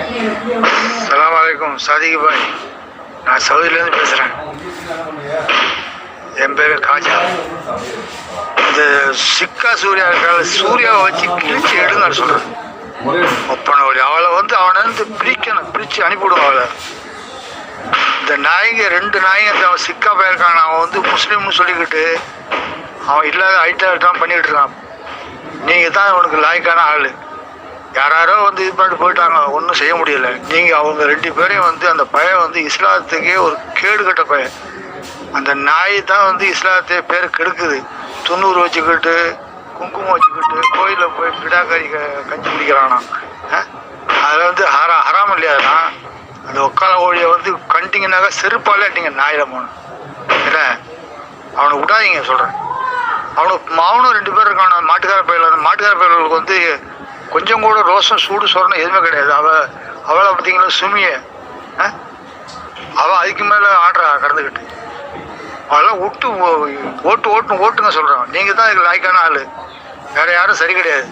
அஸ்ஸலாமு அலைக்கும் சாதிக் பாய், நான் சவுதியிலேருந்து பேசுகிறேன். என் பேர் காஜா. இந்த சிக்கா சூர்யா இருக்கால, சூர்யாவை வச்சு கிழிச்சு எடுங்கன்னு சொல்கிறேன். ஒப்பனை வழி அவளை அவனை பிரிக்கணும், பிரித்து அனுப்பிவிடுவோம் அவளை. இந்த நாய்ங்க, ரெண்டு நாய்ங்க, இந்த சிக்கா போயிருக்கான். அவன் முஸ்லீம்னு சொல்லிக்கிட்டு அவன் இல்லாத ஐட்டம் பண்ணிக்கிட்டு இருக்கான். நீங்கள் தான் அவனுக்கு லாய்க்கான ஆள். யாரோ இது பண்ணிட்டு போயிட்டாங்க, ஒன்றும் செய்ய முடியலை. நீங்கள் அவங்க ரெண்டு பேரையும் அந்த பையன் இஸ்லாத்துக்கே ஒரு கேடு கட்ட பையன். அந்த நாய் தான் இஸ்லாத்தையே பேர் கெடுக்குது. 90 வச்சுக்கிட்டு, குங்குமம் வச்சுக்கிட்டு, கோயிலில் போய் பிடாக்கறி கஞ்சி குடிக்கிறானா. அதில் ஹராம் இல்லையாதுனா அந்த ஒக்கால கோழியை கண்டிங்கனாக்கா செருப்பாலே அட்டிங்க நாயில போகணும். இல்லை, அவனை விடாதீங்க சொல்கிறேன். அவனும் ரெண்டு பேர் இருக்கான மாட்டுக்கார பயில. அந்த மாட்டுக்கார பயிர்களுக்கு கொஞ்சம் கூட ரோசம் சூடு சொரணம் எதுவுமே கிடையாது. அவளை பார்த்தீங்களா சுமிய, அவள் அதுக்கு மேலே ஆடுறா கடந்துக்கிட்டு. அவெல்லாம் விட்டு ஓட்டுங்க சொல்கிறான். நீங்கள் தான் இதுக்கு லாய்க்கான ஆள், வேறு யாரும் சரி கிடையாது.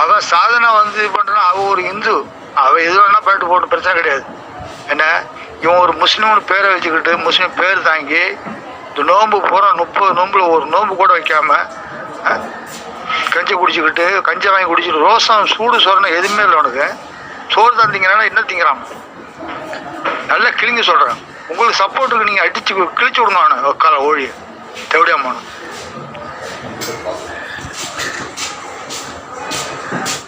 அவள் சாதனை பண்ணுறான். அவள் ஒரு இந்து, அவள் எது வேணா போட்டு பிரச்சனை கிடையாது. என்ன, இவன் ஒரு முஸ்லீம்னு பேரை வச்சுக்கிட்டு, முஸ்லீம் பேர் தாங்கி இந்த நோன்பு பூரா 30 நோம்பில் ஒரு நோன்பு கூட வைக்காம கஞ்சி குடிச்சுக்கிட்டு, கஞ்சி வாங்கி குடிச்சிட்டு, ரோசம் சூடு சொரணம் எதுவுமே இல்லை உனக்கு. சோறு தான் திங்கிறானா, என்ன திங்கிறான்? நல்லா கிழிங்க சொல்கிறேன். உங்களுக்கு சப்போர்ட்டுக்கு நீங்கள் அடித்து கிழிச்சு விடுங்க. அவனை ஒக்கால ஓழி தேவடியாமான